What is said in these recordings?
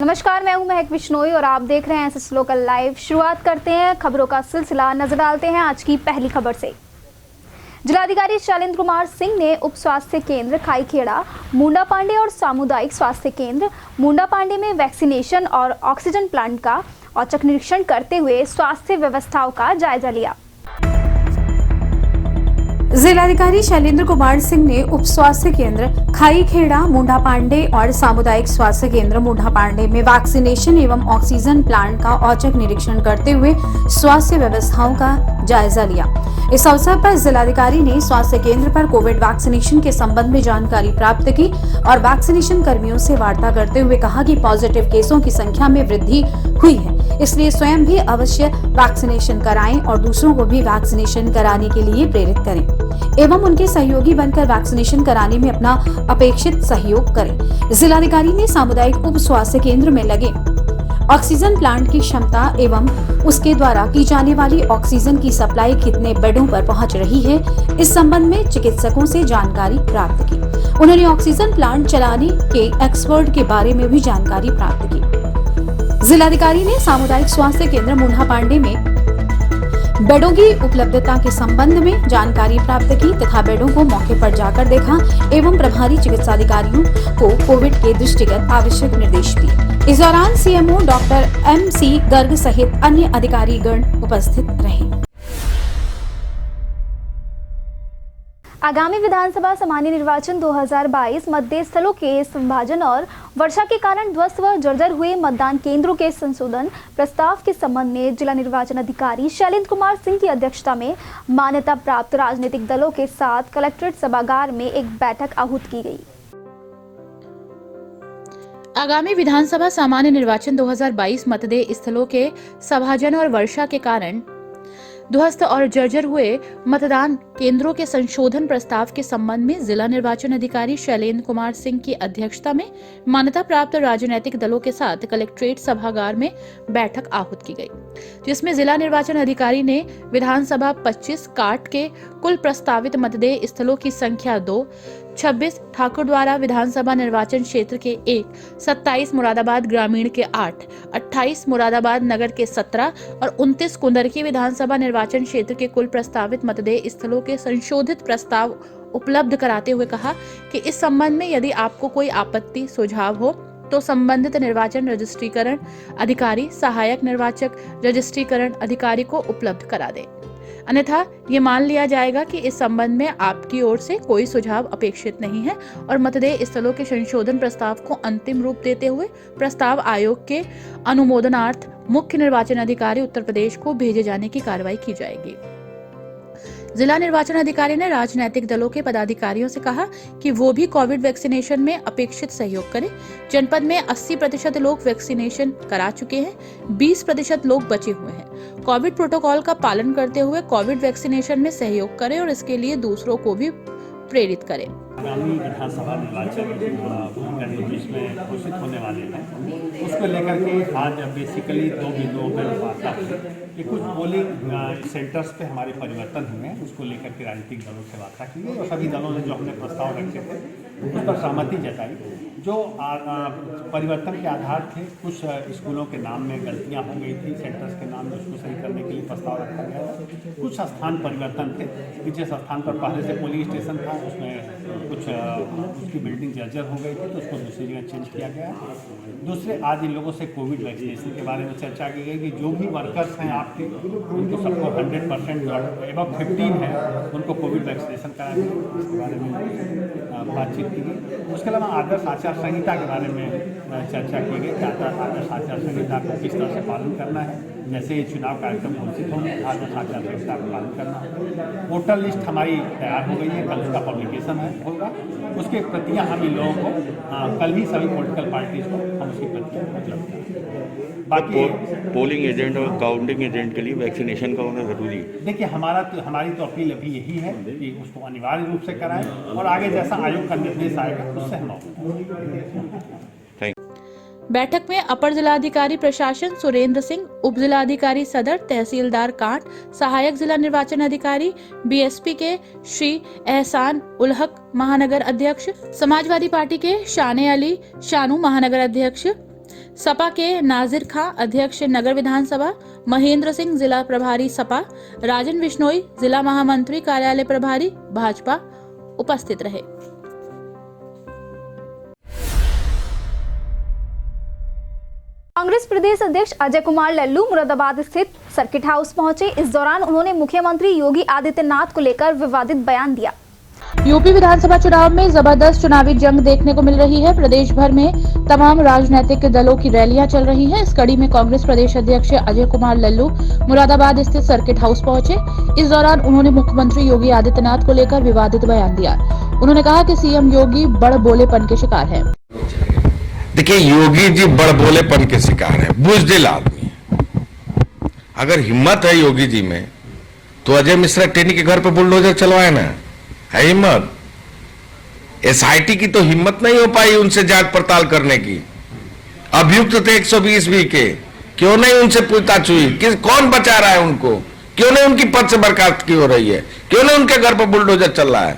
नमस्कार, मैं हूं महक बिश्नोई और आप देख रहे हैं एसएस लोकल लाइव। शुरुआत करते हैं खबरों का सिलसिला। नजर डालते हैं आज की पहली खबर से। जिलाधिकारी शैलेंद्र कुमार सिंह ने उप स्वास्थ्य केंद्र खाईखेड़ा, मुंडा पांडे और सामुदायिक स्वास्थ्य केंद्र मुंडा पांडे में वैक्सीनेशन और ऑक्सीजन प्लांट का औचक निरीक्षण करते हुए स्वास्थ्य व्यवस्थाओं का जायजा लिया। जिलाधिकारी शैलेंद्र कुमार सिंह ने उप स्वास्थ्य केंद्र खाईखेड़ा, मुंडा पांडे और सामुदायिक स्वास्थ्य केंद्र मुंडा पांडे में वैक्सीनेशन एवं ऑक्सीजन प्लांट का औचक निरीक्षण करते हुए स्वास्थ्य व्यवस्थाओं का जायजा लिया। इस अवसर पर जिलाधिकारी ने स्वास्थ्य केंद्र पर कोविड वैक्सीनेशन के संबंध में जानकारी प्राप्त की और वैक्सीनेशन कर्मियों से वार्ता करते हुए कहा कि पॉजिटिव केसों की संख्या में वृद्धि हुई है, इसलिए स्वयं भी अवश्य वैक्सीनेशन कराएं और दूसरों को भी वैक्सीनेशन कराने के लिए प्रेरित करें एवं उनके सहयोगी बनकर वैक्सीनेशन कराने में अपना अपेक्षित सहयोग करें। जिलाधिकारी ने सामुदायिक उप स्वास्थ्य केंद्र में लगे ऑक्सीजन प्लांट की क्षमता एवं उसके द्वारा की जाने वाली ऑक्सीजन की सप्लाई कितने बेडों पर पहुंच रही है, इस संबंध में चिकित्सकों से जानकारी प्राप्त की। उन्होंने ऑक्सीजन प्लांट चलाने के एक्सपर्ट के बारे में भी जानकारी प्राप्त की। जिलाधिकारी ने सामुदायिक स्वास्थ्य केंद्र मुंडा पांडे में बेडों की उपलब्धता के संबंध में जानकारी प्राप्त की तथा बेडों को मौके पर जाकर देखा एवं प्रभारी चिकित्साधिकारियों को कोविड के दृष्टिगत आवश्यक निर्देश दिए। इस दौरान सीएमओ डॉक्टर MC गर्ग सहित अन्य अधिकारीगण उपस्थित रहे। आगामी विधानसभा सामान्य निर्वाचन 2022 मतदेय स्थलों के संभाजन और वर्षा के कारण ध्वस्त व जर्जर हुए मतदान केंद्रों के संशोधन प्रस्ताव के संबंध में जिला निर्वाचन अधिकारी शैलेंद्र कुमार सिंह की अध्यक्षता में मान्यता प्राप्त राजनीतिक दलों के साथ कलेक्ट्रेट सभागार में एक बैठक आहूत की गई। आगामी विधानसभा सामान्य निर्वाचन 2022 मतदेय स्थलों के सभाजन और वर्षा के कारण ध्वस्त और जर्जर हुए मतदान केंद्रों के संशोधन प्रस्ताव के संबंध में जिला निर्वाचन अधिकारी शैलेंद्र कुमार सिंह की अध्यक्षता में मान्यता प्राप्त राजनीतिक दलों के साथ कलेक्ट्रेट सभागार में बैठक आहूत की गई, जिसमें जिला निर्वाचन अधिकारी ने विधानसभा 25 काट के कुल प्रस्तावित मतदेय स्थलों की संख्या 2, 26 ठाकुर द्वारा विधानसभा निर्वाचन क्षेत्र के 1, 27 मुरादाबाद ग्रामीण के 8, 28 मुरादाबाद नगर के 17 और 29 कुंदरकी विधानसभा निर्वाचन क्षेत्र के कुल प्रस्तावित मतदेय स्थलों के संशोधित प्रस्ताव उपलब्ध कराते हुए कहा कि इस संबंध में यदि आपको कोई आपत्ति सुझाव हो तो संबंधित निर्वाचन रजिस्ट्रीकरण अधिकारी सहायक निर्वाचक रजिस्ट्रीकरण अधिकारी को उपलब्ध करा दें, अन्यथा ये मान लिया जाएगा कि इस संबंध में आपकी ओर से कोई सुझाव अपेक्षित नहीं है और मतदेय स्थलों के संशोधन प्रस्ताव को अंतिम रूप देते हुए प्रस्ताव आयोग के अनुमोदनार्थ मुख्य निर्वाचन अधिकारी उत्तर प्रदेश को भेजे जाने की कार्रवाई की जाएगी। जिला निर्वाचन अधिकारी ने राजनीतिक दलों के पदाधिकारियों से कहा कि वो भी कोविड वैक्सीनेशन में अपेक्षित सहयोग करें। जनपद में 80% लोग वैक्सीनेशन करा चुके हैं, 20% लोग बचे हुए हैं। कोविड प्रोटोकॉल का पालन करते हुए कोविड वैक्सीनेशन में सहयोग करें और इसके लिए दूसरों को भी प्रेरित करें। आगामी विधानसभा निर्वाचन में घोषित होने वाले हैं, उसको लेकर के आज बेसिकली 2 बिंदुओं पर वार्ता हुई कि कुछ पोलिंग सेंटर्स पे हमारे परिवर्तन हुए हैं, उसको लेकर के राजनीतिक दलों से वार्ता की गई और सभी दलों ने जो हमने प्रस्ताव रखे थे उस पर सहमति जताई। जो परिवर्तन के आधार थे, कुछ स्कूलों के नाम में गलतियां हो गई थी, सेंटर्स के नाम में उसको सही करने के लिए प्रस्ताव रखा गया था। कुछ स्थान परिवर्तन थे कि जिस स्थान पर पहले से पोलिंग स्टेशन था उसमें कुछ उसकी बिल्डिंग जर्जर हो गई थी तो उसको दूसरी जगह चेंज किया गया। दूसरे, आज इन लोगों से कोविड वैक्सीनेशन के बारे में चर्चा की गई कि जो भी वर्कर्स हैं आपके, उनको सबको 100% एबव 15 है उनको कोविड वैक्सीनेशन कराएंगे, इसके बारे में बातचीत की गई। उसके अलावा आदर्श आचार संहिता के बारे में चर्चा की गई कि आदर्श आचार संहिता को किस तरह से पालन करना है। जैसे ही चुनाव कार्यक्रम घोषित होंगे, आदर्श आचार संहिता का पालन करना है। वोटर लिस्ट हमारी तैयार हो गई है, कल उसका पब्लिकेशन होगा, उसके प्रतियां हम इन लोगों को कल ही सभी पॉलिटिकल पार्टीज को हम उसकी प्रतियां उपलब्ध करेंगे। बाकी पोलिंग एजेंट और काउंटिंग एजेंट के लिए वैक्सीनेशन का होना जरूरी है। देखिए, हमारी तो अपील अभी यही है कि उसको अनिवार्य रूप से कराएं और आगे जैसा आयोग का निर्देश आएगा उससे हम बैठक में अपर जिलाधिकारी प्रशासन सुरेंद्र सिंह, उप जिलाधिकारी सदर, तहसीलदार कांट, सहायक जिला निर्वाचन अधिकारी BSP के श्री एहसान उल हक महानगर अध्यक्ष, समाजवादी पार्टी के शाने अली शानू महानगर अध्यक्ष, सपा के नाजिर खां अध्यक्ष नगर विधानसभा, महेंद्र सिंह जिला प्रभारी सपा, राजन बिश्नोई जिला महामंत्री कार्यालय प्रभारी भाजपा उपस्थित रहे। कांग्रेस प्रदेश अध्यक्ष अजय कुमार लल्लू मुरादाबाद स्थित सर्किट हाउस पहुंचे। इस दौरान उन्होंने मुख्यमंत्री योगी आदित्यनाथ को लेकर विवादित बयान दिया। यूपी विधानसभा चुनाव में जबरदस्त चुनावी जंग देखने को मिल रही है। प्रदेश भर में तमाम राजनीतिक दलों की रैलियां चल रही हैं। इस कड़ी में कांग्रेस प्रदेश अध्यक्ष अजय कुमार लल्लू मुरादाबाद स्थित सर्किट हाउस पहुंचे। इस दौरान उन्होंने मुख्यमंत्री योगी आदित्यनाथ को लेकर विवादित बयान दिया। उन्होंने कहा कि सीएम योगी बड़ बोलेपन के शिकार है। देखिए, योगी जी बड़ बोलेपन के शिकार है, बुजदिल आदमी। अगर हिम्मत है योगी जी में तो अजय मिश्रा टेनी के घर पे बुलडोजर चलवाए ना, है हिम्मत। एसआईटी की तो हिम्मत नहीं हो पाई उनसे जांच पड़ताल करने की। अभियुक्त थे 120 के, क्यों नहीं उनसे पूछताछ हुई? कौन बचा रहा है उनको? क्यों नहीं उनकी पद से बर्खास्त की हो रही है? क्यों नहीं उनके घर पर बुलडोजर चल रहा है?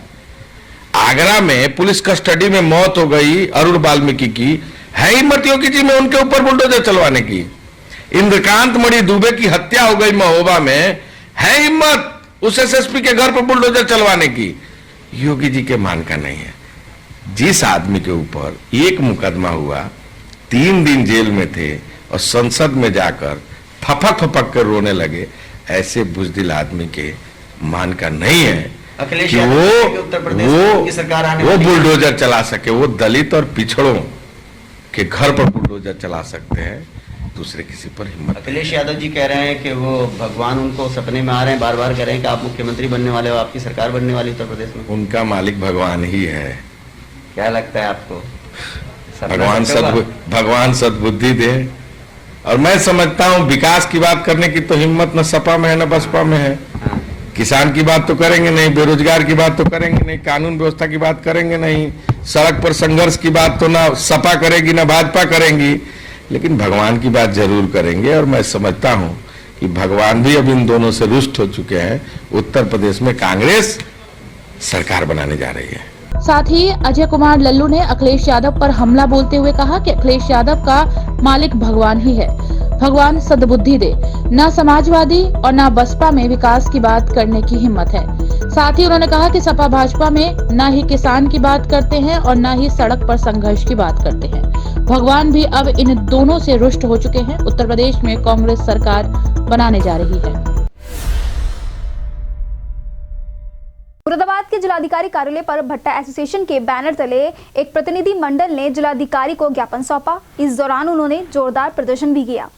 आगरा में पुलिस कस्टडी में मौत हो गई अरुण वाल्मीकि की, है हिम्मत योगी जी में उनके ऊपर बुलडोजर चलवाने की? इंद्रकांत मणि दुबे की हत्या हो गई महोबा में, है हिम्मत उस एसएसपी के घर पर बुलडोजर चलवाने की? योगी जी के मान का नहीं है। जिस आदमी के ऊपर एक मुकदमा हुआ, 3 दिन जेल में थे और संसद में जाकर फपक फपक कर रोने लगे, ऐसे बुजदिल आदमी के मान का नहीं है कि वो बुलडोजर चला सके। वो दलित और पिछड़ों के घर पर बुलडोजर चला सकते हैं, दूसरे किसी पर हिम्मत। अखिलेश यादव जी कह रहे हैं कि वो भगवान उनको सपने में आ रहे हैं, बार बार कह रहे हैं कि आप मुख्यमंत्री बनने वाले हो, आपकी सरकार बनने वाली उत्तर प्रदेश में। उनका मालिक भगवान ही है। क्या लगता है आपको? भगवान सद्बुद्धि दे। और मैं समझता हूं विकास की बात करने की तो हिम्मत न सपा में है न बसपा में है। किसान की बात तो करेंगे नहीं, बेरोजगार की बात तो करेंगे नहीं, कानून व्यवस्था की बात करेंगे नहीं, सड़क पर संघर्ष की बात तो ना सपा करेगी ना भाजपा करेंगी, लेकिन भगवान की बात जरूर करेंगे। और मैं समझता हूं कि भगवान भी अब इन दोनों से रुष्ट हो चुके हैं। उत्तर प्रदेश में कांग्रेस सरकार बनाने जा रही है। साथ ही अजय कुमार लल्लू ने अखिलेश यादव पर हमला बोलते हुए कहा कि अखिलेश यादव का मालिक भगवान ही है, भगवान सद्बुद्धि दे। न समाजवादी और न बसपा में विकास की बात करने की हिम्मत है। साथ ही उन्होंने कहा कि सपा भाजपा में न ही किसान की बात करते हैं और न ही सड़क पर संघर्ष की बात करते हैं। भगवान भी अब इन दोनों से रुष्ट हो चुके हैं। उत्तर प्रदेश में कांग्रेस सरकार बनाने जा रही है। मुरादाबाद के जिलाधिकारी कार्यालय पर भट्टा एसोसिएशन के बैनर तले एक प्रतिनिधि मंडल ने जिलाधिकारी को ज्ञापन सौंपा। इस दौरान उन्होंने जोरदार प्रदर्शन भी किया।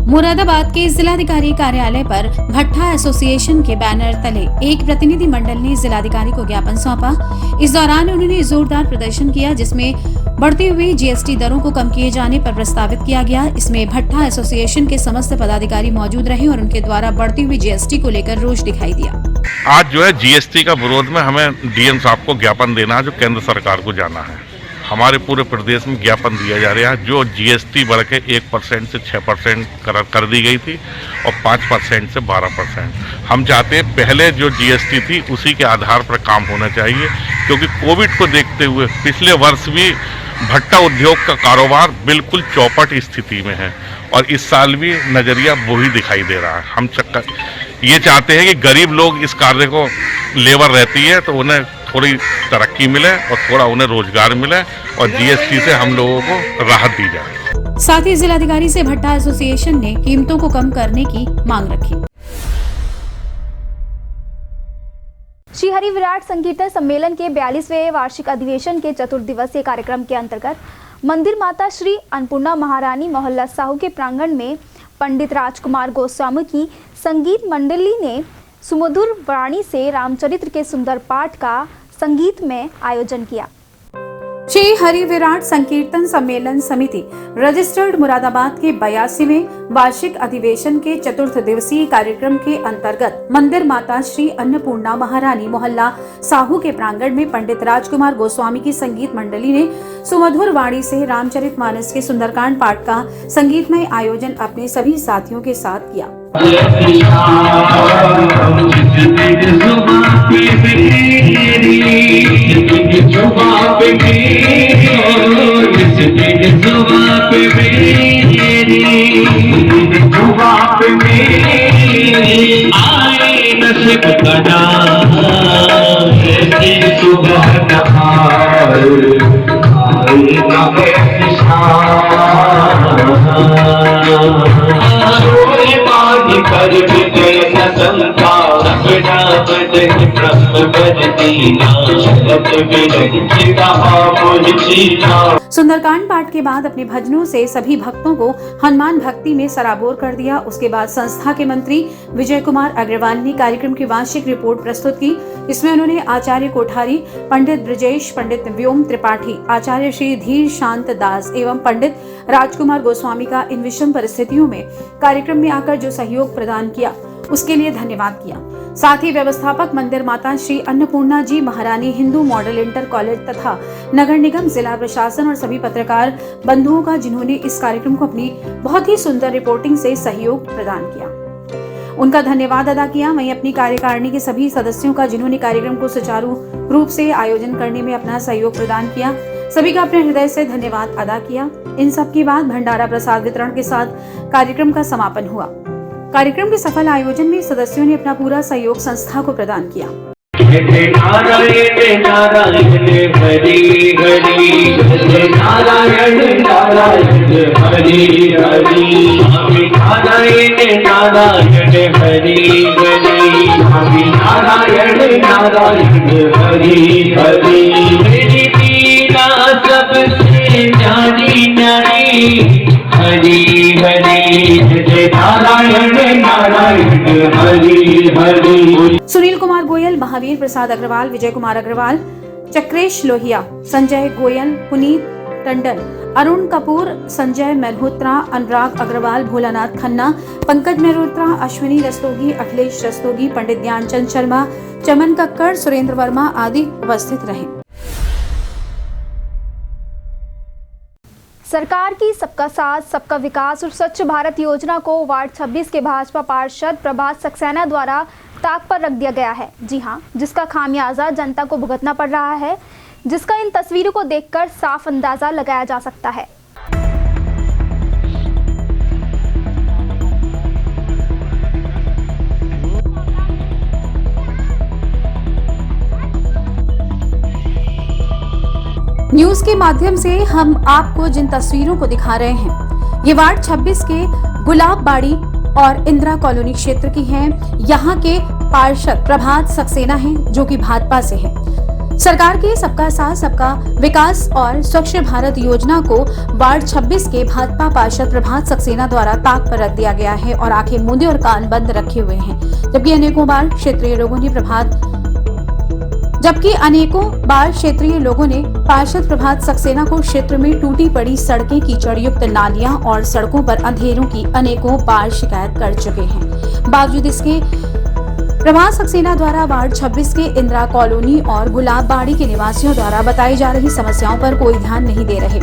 मुरादाबाद के जिलाधिकारी कार्यालय पर भट्टा एसोसिएशन के बैनर तले एक प्रतिनिधि मंडल ने जिलाधिकारी को ज्ञापन सौंपा। इस दौरान उन्होंने जोरदार प्रदर्शन किया, जिसमें बढ़ती हुई जीएसटी दरों को कम किए जाने पर प्रस्तावित किया गया। इसमें भट्टा एसोसिएशन के समस्त पदाधिकारी मौजूद रहे और उनके द्वारा बढ़ती हुई जीएसटी को लेकर रोष दिखाई दिया। आज जो है जीएसटी का विरोध में हमें डीएम साहब को ज्ञापन देना है, जो केंद्र सरकार को जाना है। हमारे पूरे प्रदेश में ज्ञापन दिया जा रहा है। जो जीएसटी बढ़ के 1% से 6% कर दी गई थी और 5% से 12%। हम चाहते हैं पहले जो जीएसटी थी उसी के आधार पर काम होना चाहिए, क्योंकि कोविड को देखते हुए पिछले वर्ष भी भट्टा उद्योग का कारोबार बिल्कुल चौपट स्थिति में है और इस साल भी नज़रिया वही दिखाई दे रहा है। हम ये चाहते हैं कि गरीब लोग इस कार्य को लेबर रहती है तो उन्हें थोड़ी तरक्की मिले और थोड़ा उन्हें रोजगार मिले और जीएसटी से हम लोगों को राहत दी जाए। साथ ही जिलाधिकारी से भट्टा एसोसिएशन ने कीमतों को कम करने की मांग रखी। श्री हरि विराट संकीर्तन सम्मेलन के 42वें वार्षिक अधिवेशन के चतुर्दिवसीय कार्यक्रम के अंतर्गत मंदिर माता श्री अन्नपूर्णा महारानी मोहल्ला साहू के प्रांगण में पंडित राजकुमार गोस्वामी की संगीत मंडली ने सुमधुर वाणी से रामचरित्र के सुंदर पाठ का संगीत में आयोजन किया। श्री हरि विराट संकीर्तन सम्मेलन समिति रजिस्टर्ड मुरादाबाद के 82वें वार्षिक अधिवेशन के चतुर्थ दिवसीय कार्यक्रम के अंतर्गत मंदिर माता श्री अन्नपूर्णा महारानी मोहल्ला साहू के प्रांगण में पंडित राजकुमार गोस्वामी की संगीत मंडली ने सुमधुर वाणी से रामचरितमानस के सुंदरकांड पाठ का संगीतमय आयोजन अपने सभी साथियों के साथ किया। सुंदरकांड पाठ के बाद अपने भजनों से सभी भक्तों को हनुमान भक्ति में सराबोर कर दिया। उसके बाद संस्था के मंत्री विजय कुमार अग्रवाल ने कार्यक्रम की वार्षिक रिपोर्ट प्रस्तुत की। इसमें उन्होंने आचार्य कोठारी, पंडित ब्रजेश, पंडित व्योम त्रिपाठी, आचार्य श्री धीर शांत दास एवं पंडित राजकुमार गोस्वामी का इन विषम परिस्थितियों में कार्यक्रम में आकर जो सहयोग प्रदान किया उसके लिए धन्यवाद किया। साथ ही व्यवस्थापक मंदिर माता श्री अन्नपूर्णा जी महारानी हिंदू मॉडल इंटर कॉलेज तथा नगर निगम, जिला प्रशासन और सभी पत्रकार बंधुओं का जिन्होंने इस कार्यक्रम को अपनी बहुत ही सुंदर रिपोर्टिंग से सहयोग प्रदान किया, उनका धन्यवाद अदा किया। वहीं अपनी कार्यकारिणी के सभी सदस्यों का जिन्होंने कार्यक्रम को सुचारू रूप से आयोजन करने में अपना सहयोग प्रदान किया, सभी का अपने हृदय से धन्यवाद अदा किया। इन सब के बाद भंडारा प्रसाद वितरण के साथ कार्यक्रम का समापन हुआ। कार्यक्रम के सफल आयोजन में सदस्यों ने अपना पूरा सहयोग संस्था को प्रदान किया। नारायण नारायण हरि हरि, नारायण नारायण हरि हरि, नारायण नारायण हरि हरि, नारायण नारायण हरि हरि। मेरी पीड़ा सबसे न्यारी न्यारी, हरि हरि, नारायण नारायण हरि हरि। सुनील कुमार गोयल, महावीर प्रसाद अग्रवाल, विजय कुमार अग्रवाल, चक्रेश लोहिया, संजय गोयल, पुनीत टंडन, अरुण कपूर, संजय मल्होत्रा, अनुराग अग्रवाल, भोलानाथ खन्ना, पंकज मल्होत्रा, अश्विनी रस्तोगी, अखिलेश रस्तोगी, पंडित ज्ञानचंद शर्मा, चमन कक्कड़, सुरेंद्र वर्मा आदि उपस्थित रहे। सरकार की सबका साथ सबका विकास और स्वच्छ भारत योजना को वार्ड 26 के भाजपा पार्षद प्रभात सक्सेना द्वारा ताक पर रख दिया गया है। जी हां, जिसका खामियाजा जनता को भुगतना पड़ रहा है, जिसका इन तस्वीरों को देखकर साफ अंदाजा लगाया जा सकता है। न्यूज के माध्यम से हम आपको जिन तस्वीरों को दिखा रहे हैं, ये वार्ड 26 के गुलाब बाड़ी और इंदिरा कॉलोनी क्षेत्र की हैं। यहाँ के पार्षद प्रभात सक्सेना हैं, जो कि भाजपा से हैं। सरकार के सबका साथ सबका विकास और स्वच्छ भारत योजना को वार्ड 26 के भाजपा पार्षद प्रभात सक्सेना द्वारा ताक पर रख दिया गया है और आंखें मूंदे और कान बंद रखे हुए हैं। जबकि अनेकों बार क्षेत्रीय लोगों ने पार्षद प्रभात सक्सेना को क्षेत्र में टूटी पड़ी सड़कें, कीचड़ युक्त नालियां और सड़कों पर अंधेरों की अनेकों बार शिकायत कर चुके हैं। बावजूद इसके प्रभात सक्सेना द्वारा वार्ड 26 के इंदिरा कॉलोनी और गुलाब बाड़ी के निवासियों द्वारा बताई जा रही समस्याओं पर कोई ध्यान नहीं दे रहे,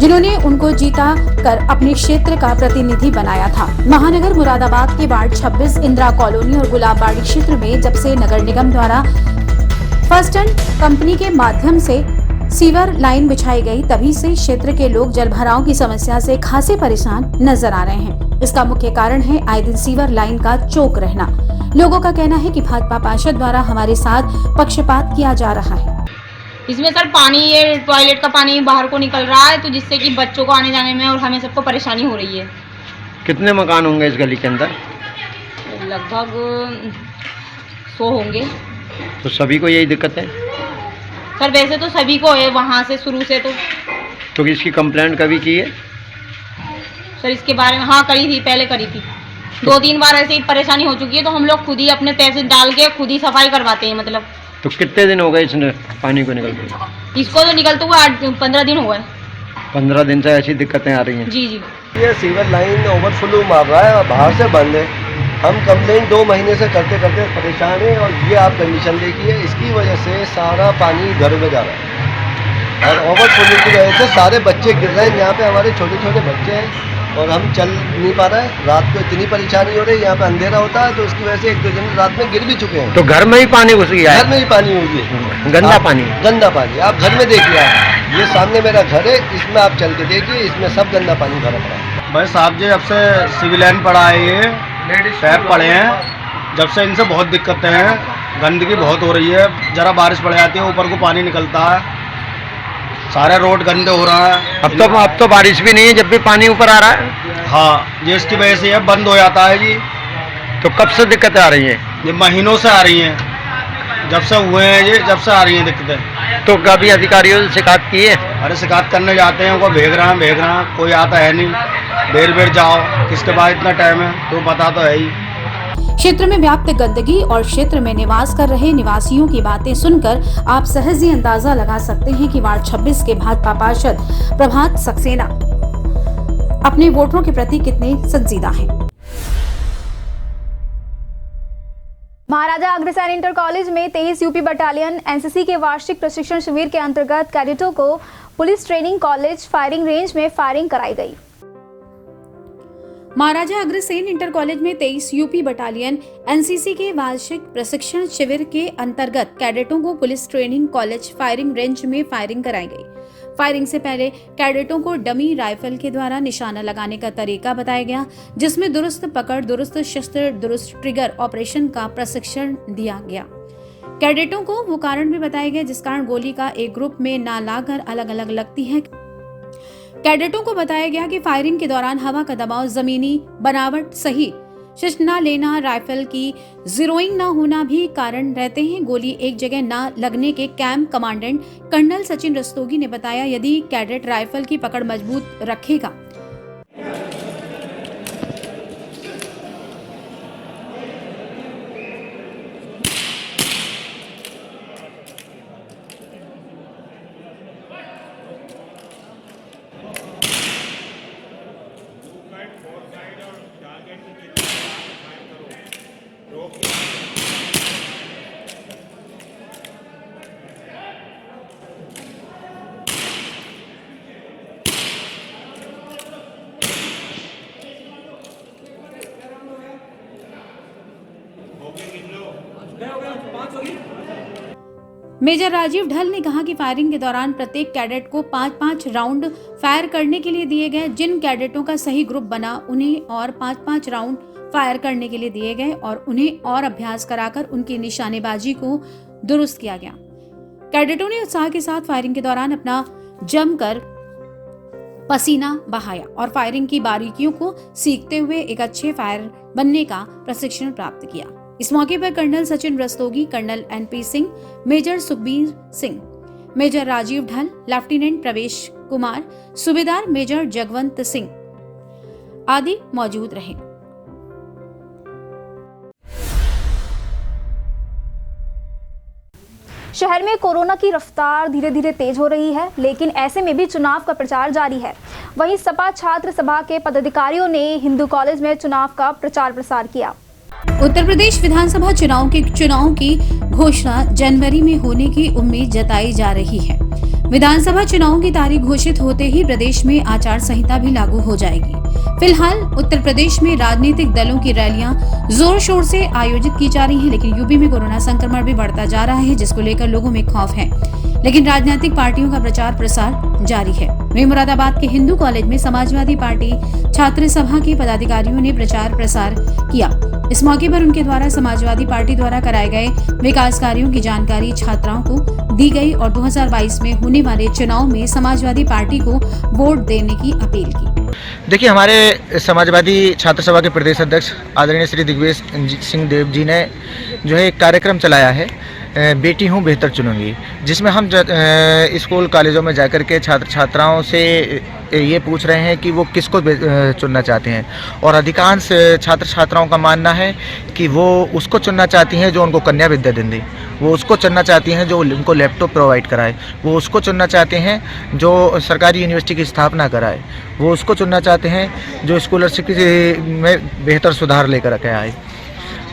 जिन्होंने उनको जीता कर अपने क्षेत्र का प्रतिनिधि बनाया था। महानगर मुरादाबाद के वार्ड 26 इंदिरा कॉलोनी और गुलाब बाड़ी क्षेत्र में जब से नगर निगम द्वारा फर्स्ट एंड कंपनी के माध्यम से सीवर लाइन बिछाई गई, तभी से क्षेत्र के लोग जलभराव की समस्या से खासे परेशान नजर आ रहे हैं। इसका मुख्य कारण है आए दिन सीवर लाइन का चौक रहना। लोगों का कहना है कि भाजपा पार्षद द्वारा हमारे साथ पक्षपात किया जा रहा है। इसमें सर पानी, ये टॉयलेट का पानी बाहर को निकल रहा है, तो जिससे कि बच्चों को आने जाने में और हमें सबको परेशानी हो रही है। कितने मकान होंगे इस गली के अंदर? लगभग 100 होंगे। तो सभी को यही दिक्कत है? सर वैसे तो सभी को है, वहाँ से शुरू से तो इसकी कंप्लेंट कभी की है? सर इसके बारे में हाँ करी थी, पहले करी थी। 2-3 बार ऐसे ही परेशानी हो चुकी है, तो हम लोग खुद ही अपने पैसे डाल के खुद ही सफाई करवाते हैं। मतलब तो कितने दिन हो गए इसने पानी को निकलते? इसको तो निकलते हुए 15 दिन हो गए। 15 दिन से ऐसी दिक्कतें आ रही हैं? जी जी। ये सीवर लाइन ओवरफ्लो मार रहा है और बाहर से बंद है। हम कंप्लेंट 2 महीने से करते करते परेशान हैं और ये आप कंडीशन देखिए, इसकी वजह से सारा पानी घर में जा रहा है और ओवरफ्लो की वजह से सारे बच्चे गिर रहे हैं। यहाँ पे हमारे छोटे छोटे बच्चे हैं और हम चल नहीं पा रहे हैं। रात को इतनी परेशानी हो रही है, यहाँ पे अंधेरा होता है तो उसकी वजह से 1-2 जन रात में गिर भी चुके हैं। तो घर में ही पानी घुस गया है? घर में ही पानी हो गया, गंदा पानी। गंदा पानी आप घर में देखिए, ये सामने मेरा घर है, इसमें आप चल के देखिए, इसमें सब गंदा पानी भरा पड़ा है। भाई साहब जी, जब से सिविल लाइन पड़ा है, ये पैप पड़े हैं, जब से इनसे बहुत दिक्कतें हैं, गंदगी बहुत हो रही है। जरा बारिश पड़ जाती है, ऊपर को पानी निकलता है, सारे रोड गंदे हो रहा है। अब तो बारिश भी नहीं है, जब भी पानी ऊपर आ रहा है। हाँ, ये इसकी वजह से ये बंद हो जाता है जी। तो कब से दिक्कतें आ रही हैं? ये महीनों से आ रही हैं, जब से हुए हैं ये, जब से आ रही हैं दिक्कतें। तो कभी अधिकारियों से शिकायत की है? अरे शिकायत करने जाते हैं, उनको भेज रहे हैं, कोई आता है नहीं। देर जाओ, किसके पास इतना टाइम है, तो पता तो है ही। क्षेत्र में व्याप्त गंदगी और क्षेत्र में निवास कर रहे निवासियों की बातें सुनकर आप सहज ही अंदाजा लगा सकते हैं कि वार्ड 26 के भाजपा पार्षद प्रभात सक्सेना अपने वोटरों के प्रति कितने संजीदा हैं। महाराजा अग्रसेन इंटर कॉलेज में 23 यूपी बटालियन एनसीसी के वार्षिक प्रशिक्षण शिविर के अंतर्गत कैडेटों को police training college firing range में फायरिंग कराई गई। महाराजा अग्रसेन इंटर कॉलेज में 23 यूपी बटालियन एनसीसी के वार्षिक प्रशिक्षण शिविर के अंतर्गत कैडेटों को police training college firing range में फायरिंग कराई गई। फायरिंग से पहले कैडेटों को डमी राइफल के द्वारा निशाना लगाने का तरीका बताया गया, जिसमें दुरुस्त पकड़, दुरुस्त शस्त्र, दुरुस्त ट्रिगर ऑपरेशन का प्रशिक्षण दिया गया। कैडेटों को वो कारण भी बताया गया जिस कारण गोली का एक ग्रुप में ना लाकर अलग अलग लगती है। कैडेटों को बताया गया कि फायरिंग के दौरान हवा का दबाव, जमीनी बनावट सही शिष्ट न लेना, राइफल की जीरोइंग न होना भी कारण रहते हैं। गोली एक जगह न लगने के camp commandant colonel Sachin Rastogi ने बताया, यदि कैडेट राइफल की पकड़ मजबूत रखेगा मेजर राजीव ढल ने कहा कि फायरिंग के दौरान प्रत्येक कैडेट को 5-5 राउंड फायर करने के लिए दिए गए। जिन कैडेटों का सही ग्रुप बना उन्हें और 5-5 राउंड फायर करने के लिए दिए गए और उन्हें और अभ्यास कराकर उनकी निशानेबाजी को दुरुस्त किया गया। कैडेटों ने उत्साह के साथ फायरिंग के दौरान अपना जमकर पसीना बहाया और फायरिंग की बारीकियों को सीखते हुए एक अच्छे फायर बनने का प्रशिक्षण प्राप्त किया। इस मौके पर colonel Sachin Rastogi, colonel NP Singh, major Sukhbir Singh, major Rajeev Dhal, lieutenant प्रवेश कुमार, सूबेदार मेजर जगवंत सिंह आदि मौजूद रहे। शहर में कोरोना की रफ्तार धीरे धीरे तेज हो रही है, लेकिन ऐसे में भी चुनाव का प्रचार जारी है। वहीं सपा छात्र सभा के पदाधिकारियों ने हिंदू कॉलेज में चुनाव का प्रचार प्रसार किया। उत्तर प्रदेश विधानसभा चुनाव की घोषणा जनवरी में होने की उम्मीद जताई जा रही है। विधानसभा चुनाव की तारीख घोषित होते ही प्रदेश में आचार संहिता भी लागू हो जाएगी। फिलहाल उत्तर प्रदेश में राजनीतिक दलों की रैलियां जोर शोर से आयोजित की जा रही हैं, लेकिन यूपी में कोरोना संक्रमण भी बढ़ता जा रहा है, जिसको लेकर लोगों में खौफ है। लेकिन राजनीतिक पार्टियों का प्रचार प्रसार जारी है। वहीं मुरादाबाद के हिंदू कॉलेज में समाजवादी पार्टी छात्र सभा के पदाधिकारियों ने प्रचार प्रसार किया। इस मौके पर उनके द्वारा समाजवादी पार्टी द्वारा कराए गए विकास कार्यों की जानकारी छात्राओं को दी गई और 2022 में होने वाले चुनाव में समाजवादी पार्टी को वोट देने की अपील की। देखिए, हमारे समाजवादी छात्र सभा के प्रदेश अध्यक्ष आदरणीय श्री दिग्विजय सिंह देव जी ने जो है एक कार्यक्रम चलाया है, बेटी हूँ बेहतर चुनूंगी, जिसमें हम स्कूल कॉलेजों में जाकर के छात्र छात्राओं से ये पूछ रहे हैं कि वो किसको चुनना चाहते हैं। और अधिकांश छात्र छात्राओं का मानना है कि वो उसको चुनना चाहती हैं जो उनको कन्या विद्या दे, वो उसको चुनना चाहती हैं जो उनको लैपटॉप प्रोवाइड कराए, वो उसको चुनना चाहते हैं जो सरकारी यूनिवर्सिटी की स्थापना कराए, वो उसको चुनना चाहते हैं जो स्कॉलरशिप में बेहतर सुधार लेकर के आए।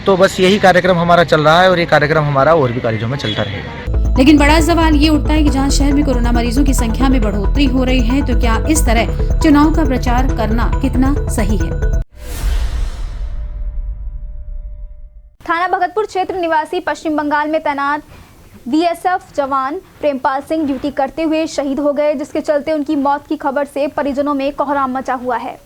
तो बस यही कार्यक्रम हमारा चल रहा है और ये कार्यक्रम हमारा और भी कॉलेजों में चलता रहेगा। लेकिन बड़ा सवाल ये उठता है कि जहां शहर में कोरोना मरीजों की संख्या में बढ़ोतरी हो रही है, तो क्या इस तरह चुनाव का प्रचार करना कितना सही है? थाना भगतपुर क्षेत्र निवासी पश्चिम बंगाल में तैनात बीएसएफ जवान प्रेमपाल सिंह ड्यूटी करते हुए शहीद हो गए, जिसके चलते उनकी मौत की खबर से परिजनों में कोहराम मचा हुआ है।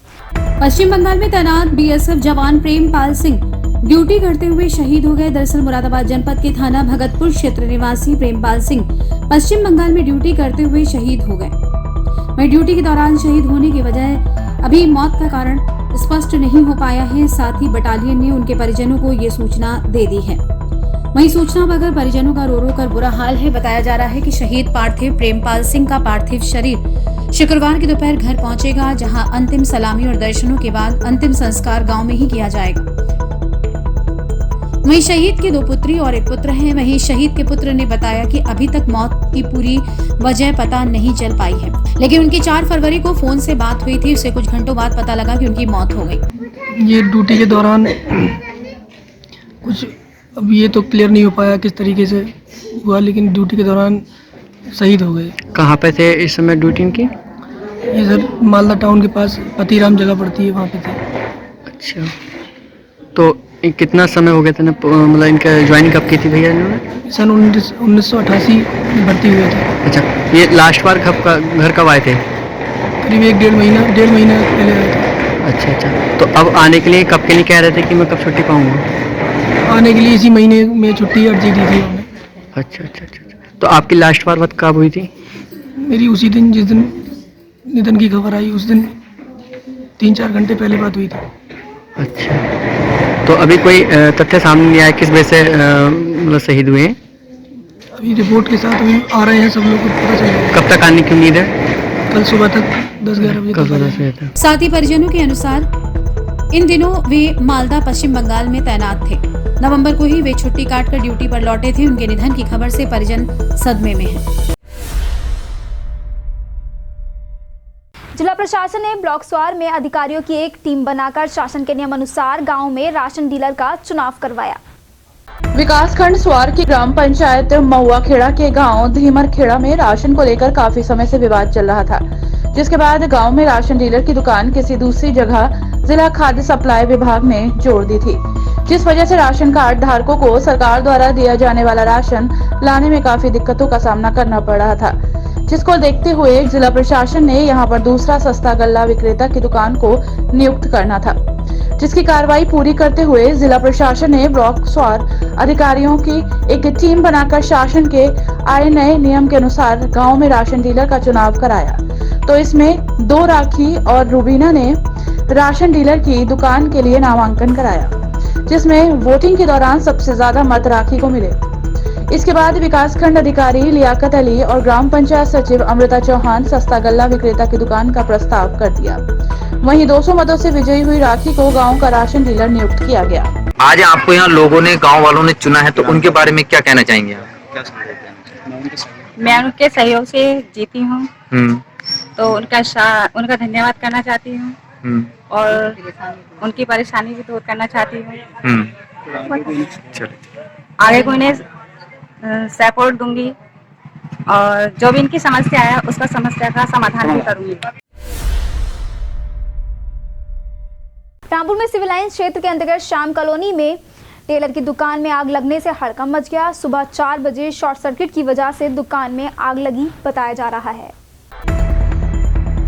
पश्चिम बंगाल में तैनात बीएसएफ जवान प्रेमपाल सिंह ड्यूटी करते हुए शहीद हो गए। दरअसल मुरादाबाद जनपद के थाना भगतपुर क्षेत्र निवासी प्रेमपाल सिंह पश्चिम बंगाल में ड्यूटी करते हुए शहीद हो गए। वहीं ड्यूटी के दौरान शहीद होने की वजह अभी मौत का कारण स्पष्ट नहीं हो पाया है। साथ ही बटालियन ने उनके परिजनों को ये सूचना दे दी है। वहीं सूचना पाकर परिजनों का रो रो कर बुरा हाल है। बताया जा रहा है कि शहीद पार्थिव प्रेमपाल सिंह का पार्थिव शरीर शुक्रवार की दोपहर घर पहुंचेगा, जहां अंतिम सलामी और दर्शनों के बाद अंतिम संस्कार गांव में ही किया जाएगा। वहीं शहीद के 2 पुत्री और 1 पुत्र हैं। वहीं शहीद के पुत्र ने बताया कि अभी तक मौत की पूरी वजह पता नहीं चल पाई है, लेकिन उनकी 4 फरवरी को फोन से बात हुई थी। उससे कुछ घंटों बाद पता लगा कि उनकी मौत हो गई। ये ड्यूटी के दौरान कुछ अब ये तो क्लियर नहीं हो पाया किस तरीके से हुआ, लेकिन ड्यूटी के दौरान शहीद हो गए। कहाँ पे थे इस समय ड्यूटी की? ये सर मालदा टाउन के पास पतिराम जगह पड़ती है, वहाँ पे थे। अच्छा, तो कितना समय हो गया था ना, मतलब इनका ज्वाइनिंग कब की थी भैया इन्होंने? सन 1988 में भर्ती हुए थे। अच्छा, ये लास्ट बार घर कब आए थे? करीब 1-1.5 महीना पहले आए थे। अच्छा अच्छा, तो अब आने के लिए कब के लिए कह रहे थे कि मैं कब छुट्टी पाऊँगा? आने के लिए इसी महीने में छुट्टी अर्जी दी थी उन्होंने। अच्छा अच्छा अच्छा, तो आपकी लास्ट बार बात कब हुई थी? मेरी उसी दिन जिस दिन निधन की खबर आई, उस दिन 3-4 घंटे पहले बात हुई थी। अच्छा, तो अभी कोई तथ्य सामने नहीं आया किस वजह से मतलब शहीद हुए हैं? अभी रिपोर्ट के साथ अभी आ रहे हैं सब लोग को पता चलेगा। कब तक आने की उम्मीद है? कल सुबह तक 10-11 बजे तक। साथ ही परिजनों के अनुसार इन दिनों वे मालदा पश्चिम बंगाल में तैनात थे। नवंबर को ही वे छुट्टी काटकर ड्यूटी पर लौटे थे। उनके निधन की खबर से परिजन सदमे में हैं। जिला प्रशासन ने ब्लॉक स्वार में अधिकारियों की एक टीम बनाकर शासन के नियम अनुसार गांव में राशन डीलर का चुनाव करवाया। विकासखंड स्वार की ग्राम पंचायत महुआ खेड़ा के गांव धीमर खेड़ा में राशन को लेकर काफी समय से विवाद चल रहा था, जिसके बाद गांव में राशन डीलर की दुकान किसी दूसरी जगह जिला खाद्य सप्लाई विभाग ने जोड़ दी थी, जिस वजह से राशन कार्ड धारकों को सरकार द्वारा दिया जाने वाला राशन लाने में काफी दिक्कतों का सामना करना पड़ रहा था, जिसको देखते हुए जिला प्रशासन ने यहां पर दूसरा सस्ता गल्ला विक्रेता की दुकान को नियुक्त करना था, जिसकी कार्रवाई पूरी करते हुए जिला प्रशासन ने ब्लॉक स्वार अधिकारियों की एक टीम बनाकर शासन के आए नए नियम के अनुसार गांव में राशन डीलर का चुनाव कराया। तो इसमें 2 राखी और रूबीना ने राशन डीलर की दुकान के लिए नामांकन कराया, जिसमें वोटिंग के दौरान सबसे ज्यादा मत राखी को मिले। इसके बाद विकासखंड अधिकारी लियाकत अली और ग्राम पंचायत सचिव अमृता चौहान सस्ता गल्ला विक्रेता की दुकान का प्रस्ताव कर दिया। वहीं 200 मतों से विजयी हुई राखी को गांव का राशन डीलर नियुक्त किया गया। आज आपको यहाँ लोगों ने, गांव वालों ने चुना है, तो उनके बारे में क्या कहना चाहेंगे आप? मैं उनके सहयोग से जीती हूँ, तो उनका धन्यवाद करना चाहती हूँ और उनकी परेशानी भी दूर करना चाहती हूँ। आगे को इन्हें सपोर्ट दूंगी और जो भी इनकी समस्या है उसका समस्या का समाधान भी करूंगी। रामपुर में सिविल लाइन क्षेत्र के अंतर्गत श्याम कॉलोनी में टेलर की दुकान में आग लगने से हड़कंप मच गया। सुबह 4 बजे शॉर्ट सर्किट की वजह से दुकान में आग लगी बताया जा रहा है।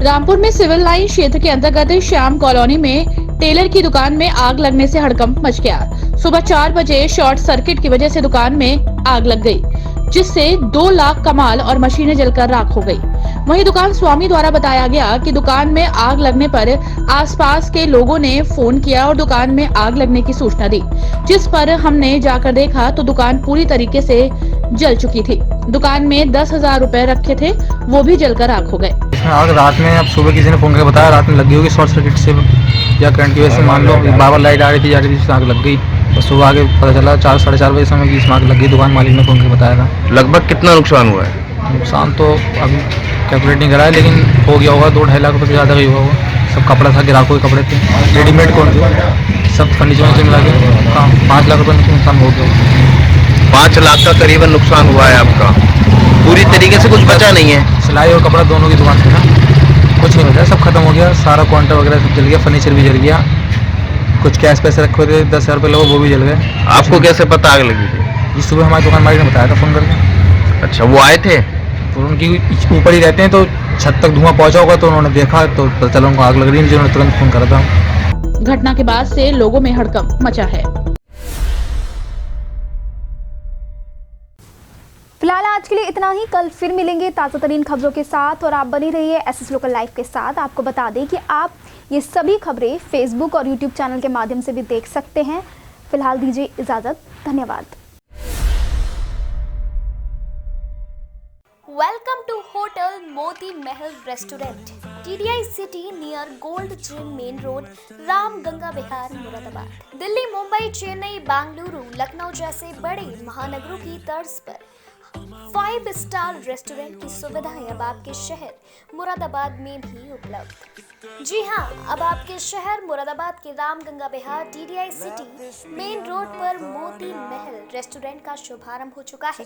रामपुर में सिविल लाइन क्षेत्र के अंतर्गत श्याम कॉलोनी में टेलर की दुकान में आग लगने से हड़कंप मच गया। सुबह 4 बजे शॉर्ट सर्किट की वजह से दुकान में आग लग गई, जिससे 2 लाख का माल और मशीनें जलकर राख हो गई। वहीं दुकान स्वामी द्वारा बताया गया कि दुकान में आग लगने पर आसपास के लोगों ने फोन किया और दुकान में आग लगने की सूचना दी, जिस पर हमने जाकर देखा तो दुकान पूरी तरीके से जल चुकी थी। दुकान में 10,000 रुपए रखे थे, वो भी जलकर राख हो गए। इसमें आग रात में, अब सुबह किसी ने फोन करके बताया रात में लगी होगी शॉर्ट सर्किट से या करंट की वजह से, मान लो बार लाइट आ रही थी जा रही थी, आग लग गई। तो सुबह आगे पता चला 4-4:30 बजे समय की इसमें आग लग गई। दुकान मालिक ने फोन करके बताया था। लगभग कितना नुकसान हुआ है? नुकसान तो अभी कैलकुलेट नहीं करा है, लेकिन हो गया होगा 2-2.5 लाख रुपये से ज़्यादा ही हुआ होगा। सब कपड़ा था, गिराकों के कपड़े थे, रेडीमेड कौन थे, सब फर्नीचर से मिला के 5 लाख रुपये नुकसान हो गया। 5 लाख का करीबन नुकसान हुआ है आपका, पूरी तरीके से कुछ बचा नहीं है। सिलाई और कपड़ा दोनों की दुकान थी ना, कुछ नहीं बचा, सब खत्म हो गया, सारा काउंटर वगैरह सब जल गया, फर्नीचर भी जल गया, कुछ कैश पैसे रखे हुए थे 10,000 रुपये लोग, वो भी जल गए। आपको कैसे पता आग लगी थी? ये सुबह हमारे दुकान मालिक ने बताया था फ़ोन करके। अच्छा, वो आए थे? तो उनकी ऊपर ही रहते हैं, तो छत तक धुआं पहुंचा होगा, तो उन्होंने देखा तो पता चला उनको आग लग रही है, जिन्होंने तुरंत फ़ोन करा था। घटना के बाद से लोगों में हड़कंप मचा है। फिलहाल आज के लिए इतना ही। कल फिर मिलेंगे ताज़ा तरीन खबरों के साथ और आप बने रहिए एसएस लोकल लाइव के साथ। आपको बता दें कि आप ये सभी खबरें फेसबुक और यूट्यूब चैनल के माध्यम से भी देख सकते हैं। फिलहाल दीजिए इजाज़त, धन्यवाद। Welcome to Hotel Moti Mahal Restaurant, TDI City near Gold Gym Main Road, Ram Ganga विहार, मुरादाबाद। दिल्ली, मुंबई, चेन्नई, बेंगलुरु, लखनऊ जैसे बड़े महानगरों की तर्ज पर 5 स्टार रेस्टोरेंट की सुविधाएं अब आपके शहर मुरादाबाद में भी उपलब्ध। जी हां, अब आपके शहर मुरादाबाद के राम गंगा विहार TDI सिटी मेन रोड पर मोती महल रेस्टोरेंट का शुभारंभ हो चुका है,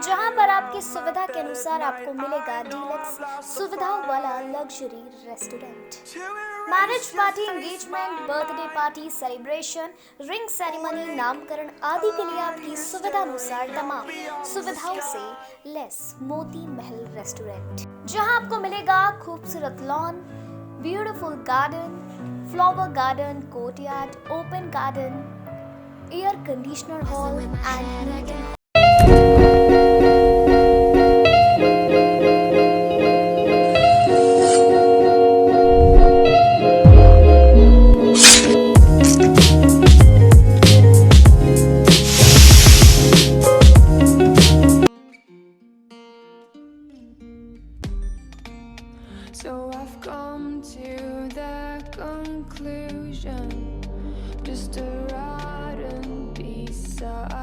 जहां पर आपकी सुविधा के अनुसार आपको मिलेगा डीलक्स सुविधाओं वाला luxury restaurant. Marriage party, engagement, birthday party, celebration, ring ceremony, नामकरण आदि के लिए आपकी सुविधा अनुसार तमाम सुविधाओं से लेस मोती महल रेस्टोरेंट, जहां आपको मिलेगा खूबसूरत lawn, beautiful garden, flower garden, courtyard, open garden, air conditioner hall and meeting. So I've come to the conclusion, just a rotten piece of